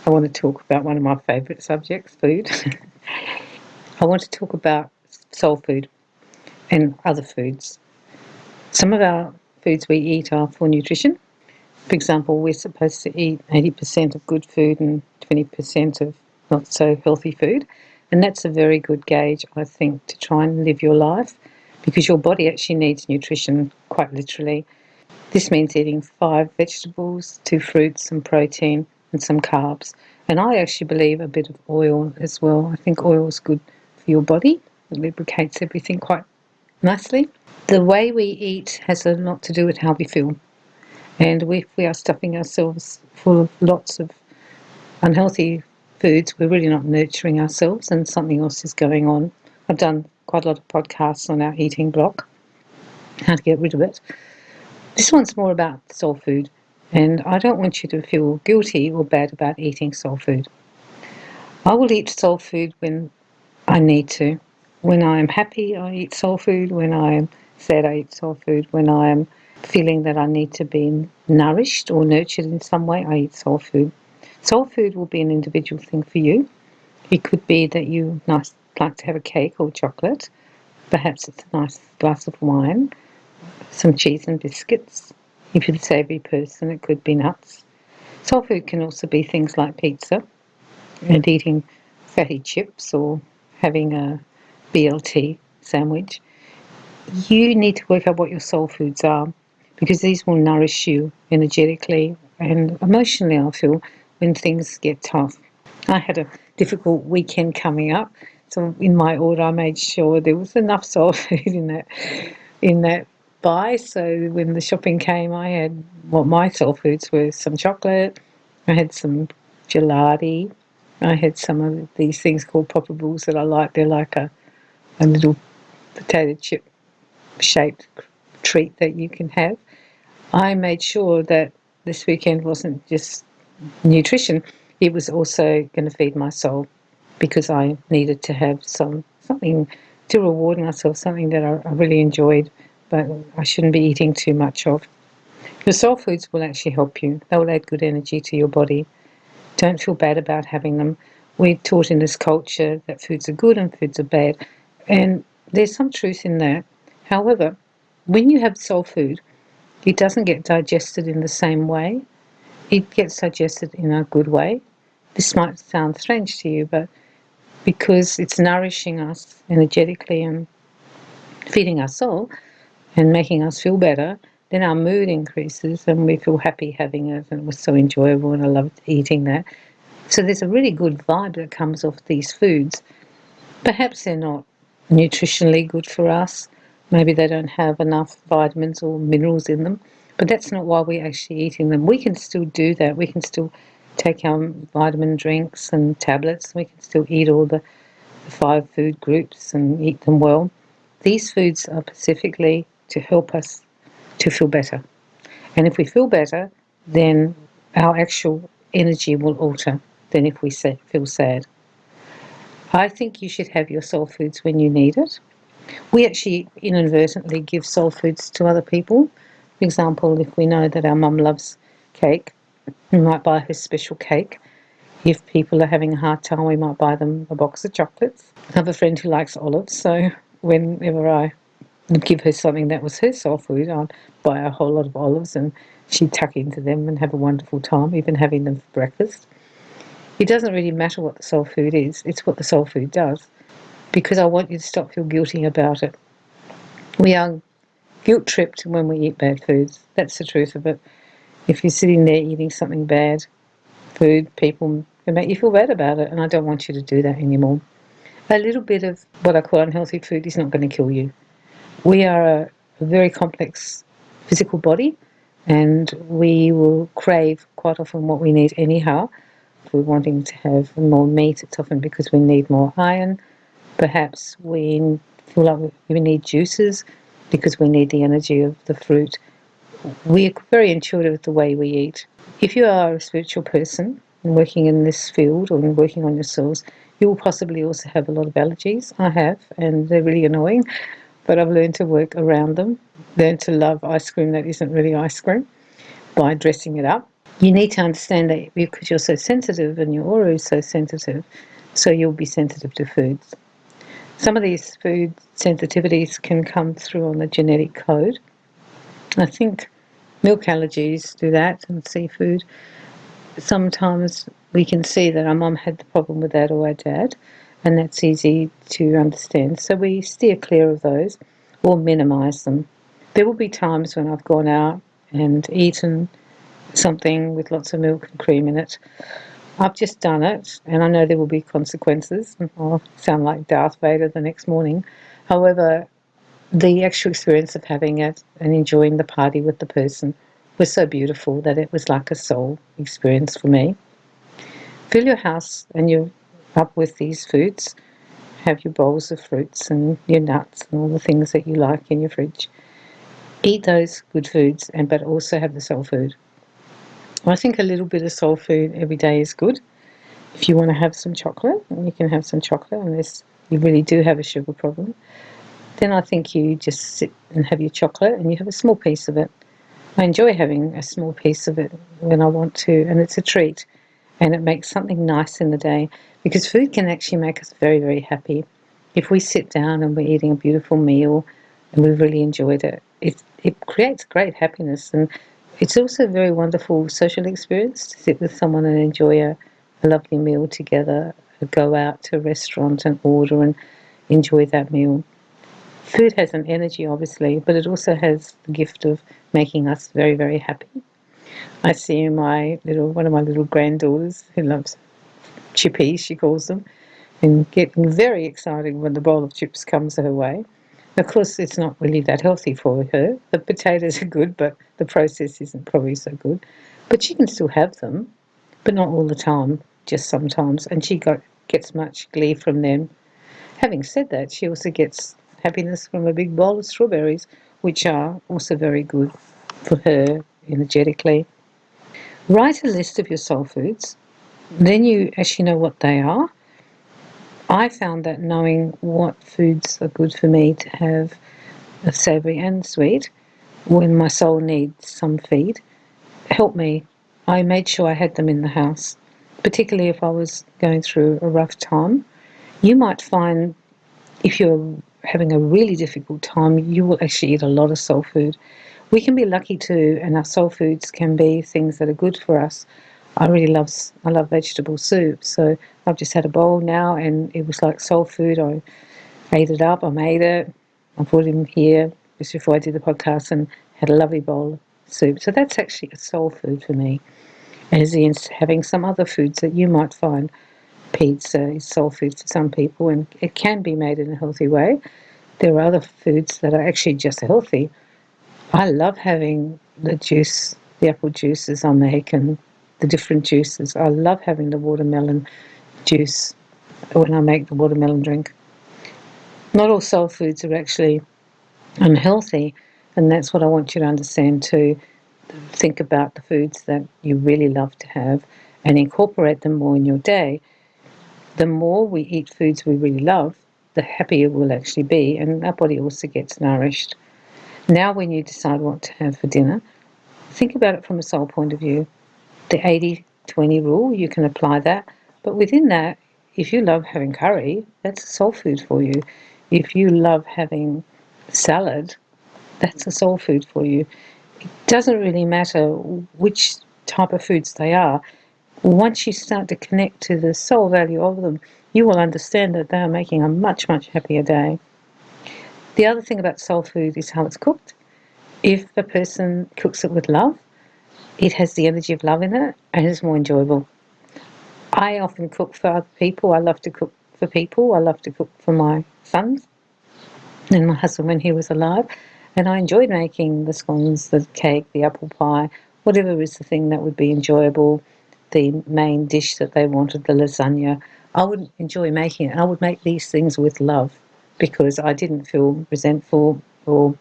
I want to talk about one of my favourite subjects, food. I want to talk about soul food and other foods. Some of our foods we eat are for nutrition. For example, we're supposed to eat 80% of good food and 20% of not so healthy food. And that's a very good gauge, I think, to try and live your life, because your body actually needs nutrition, quite literally. This means eating 5 vegetables, 2 fruits, some protein, and some carbs. And I actually believe a bit of oil as well. I think oil is good for your body. It lubricates everything quite nicely. The way we eat has a lot to do with how we feel. And if we are stuffing ourselves full of lots of unhealthy foods, we're really not nurturing ourselves, and something else is going on. I've done quite a lot of podcasts on our eating block, how to get rid of it. This one's more about soul food, and I don't want you to feel guilty or bad about eating soul food. I will eat soul food when I need to. When I am happy, I eat soul food. When I am sad, I eat soul food. When I am feeling that I need to be nourished or nurtured in some way, I eat soul food. Soul food will be an individual thing for you. It could be that you like to have a cake or chocolate. Perhaps it's a nice glass of wine, some cheese and biscuits. If you're a savoury person, it could be nuts. Soul food can also be things like pizza and eating fatty chips or having a BLT sandwich. You need to work out what your soul foods are, because these will nourish you energetically and emotionally, I feel, when things get tough. I had a difficult weekend coming up, so in my order I made sure there was enough soul food in that buy. So when the shopping came, I had what my soul foods were: some chocolate, I had some gelati, I had some of these things called poppables that I like. They're like a little potato chip shaped treat that you can have. I made sure that this weekend wasn't just nutrition, it was also going to feed my soul, because I needed to have something to reward myself, something that I really enjoyed, but I shouldn't be eating too much of. Your soul foods will actually help you. They will add good energy to your body. Don't feel bad about having them. We're taught in this culture that foods are good and foods are bad, and there's some truth in that. However, when you have soul food, it doesn't get digested in the same way. It gets digested in a good way. This might sound strange to you, but because it's nourishing us energetically and feeding our soul and making us feel better, then our mood increases and we feel happy having it, and it was so enjoyable and I loved eating that. So there's a really good vibe that comes off these foods. Perhaps they're not nutritionally good for us. Maybe they don't have enough vitamins or minerals in them, but that's not why we're actually eating them. We can still do that. We can still take our vitamin drinks and tablets. We can still eat all the 5 food groups and eat them well. These foods are specifically to help us to feel better. And if we feel better, then our actual energy will alter than if we feel sad. I think you should have your soul foods when you need it. We actually inadvertently give soul foods to other people. For example, if we know that our mum loves cake, we might buy her special cake. If people are having a hard time, we might buy them a box of chocolates. I have a friend who likes olives, so whenever I would give her something that was her soul food, I'd buy a whole lot of olives and she'd tuck into them and have a wonderful time, even having them for breakfast. It doesn't really matter what the soul food is, it's what the soul food does, because I want you to stop feeling guilty about it. We are guilt-tripped when we eat bad foods. That's the truth of it. If you're sitting there eating something bad food, people can make you feel bad about it, and I don't want you to do that anymore. A little bit of what I call unhealthy food is not going to kill you. We are a very complex physical body, and we will crave quite often what we need anyhow. If we're wanting to have more meat, it's often because we need more iron. Perhaps we feel like we need juices because we need the energy of the fruit. We're very intuitive with the way we eat. If you are a spiritual person and working in this field or working on yourselves, you will possibly also have a lot of allergies. I have, and they're really annoying, but I've learned to work around them. Learned to love ice cream that isn't really ice cream by dressing it up. You need to understand that because you're so sensitive and your aura is so sensitive, so you'll be sensitive to foods. Some of these food sensitivities can come through on the genetic code. I think milk allergies do that, and seafood. Sometimes we can see that our mum had the problem with that, or our dad, and that's easy to understand. So we steer clear of those or minimise them. There will be times when I've gone out and eaten something with lots of milk and cream in it. I've just done it, and I know there will be consequences. I'll sound like Darth Vader the next morning. However, the actual experience of having it and enjoying the party with the person was so beautiful that it was like a soul experience for me. Fill your house and you're up with these foods. Have your bowls of fruits and your nuts and all the things that you like in your fridge. Eat those good foods, but also have the soul food. I think a little bit of soul food every day is good. If you want to have some chocolate, you can have some chocolate unless you really do have a sugar problem. Then I think you just sit and have your chocolate and you have a small piece of it. I enjoy having a small piece of it when I want to, and it's a treat. And it makes something nice in the day, because food can actually make us very, very happy. If we sit down and we're eating a beautiful meal and we've really enjoyed it, it creates great happiness. And it's also a very wonderful social experience to sit with someone and enjoy a lovely meal together, go out to a restaurant and order and enjoy that meal. Food has an energy, obviously, but it also has the gift of making us very, very happy. I see one of my little granddaughters who loves chippies, she calls them, and getting very excited when the bowl of chips comes her way. Of course, it's not really that healthy for her. The potatoes are good, but the process isn't probably so good. But she can still have them, but not all the time, just sometimes. And she gets much glee from them. Having said that, she also gets happiness from a big bowl of strawberries, which are also very good for her energetically. Write a list of your soul foods. Then you actually know what they are. I found that knowing what foods are good for me to have, savoury and sweet, when my soul needs some feed, helped me. I made sure I had them in the house, particularly if I was going through a rough time. You might find if you're having a really difficult time, you will actually eat a lot of soul food. We can be lucky too, and our soul foods can be things that are good for us. I love vegetable soup, so I've just had a bowl now, and it was like soul food. I ate it up, I made it, I brought it in here just before I did the podcast, and had a lovely bowl of soup. So that's actually a soul food for me, as against having some other foods that you might find. Pizza is soul food for some people, and it can be made in a healthy way. There are other foods that are actually just healthy. I love having the apple juices I make, and the different juices. I love having the watermelon juice when I make the watermelon drink. Not all soul foods are actually unhealthy, and that's what I want you to understand too. Think about the foods that you really love to have and incorporate them more in your day. The more we eat foods we really love, the happier we'll actually be, and our body also gets nourished. Now, when you decide what to have for dinner, think about it from a soul point of view. The 80-20 rule, you can apply that. But within that, if you love having curry, that's a soul food for you. If you love having salad, that's a soul food for you. It doesn't really matter which type of foods they are. Once you start to connect to the soul value of them, you will understand that they are making a much, much happier day. The other thing about soul food is how it's cooked. If a person cooks it with love, it has the energy of love in it and it's more enjoyable. I often cook for other people. I love to cook for people. I love to cook for my sons and my husband when he was alive. And I enjoyed making the scones, the cake, the apple pie, whatever is the thing that would be enjoyable, the main dish that they wanted, the lasagna. I would enjoy making it. And I would make these things with love because I didn't feel resentful or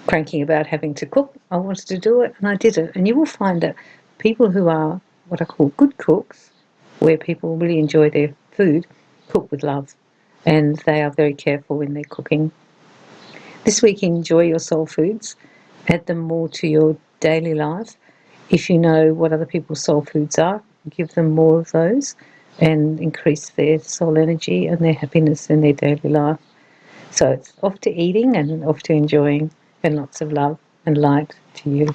cranky about having to cook. I wanted to do it and I did it. And you will find that people who are what I call good cooks, where people really enjoy their food, cook with love. And they are very careful in their cooking. This week, enjoy your soul foods. Add them more to your daily life. if you know what other people's soul foods are, give them more of those and increase their soul energy and their happiness in their daily life. So it's off to eating and off to enjoying, and lots of love and light to you.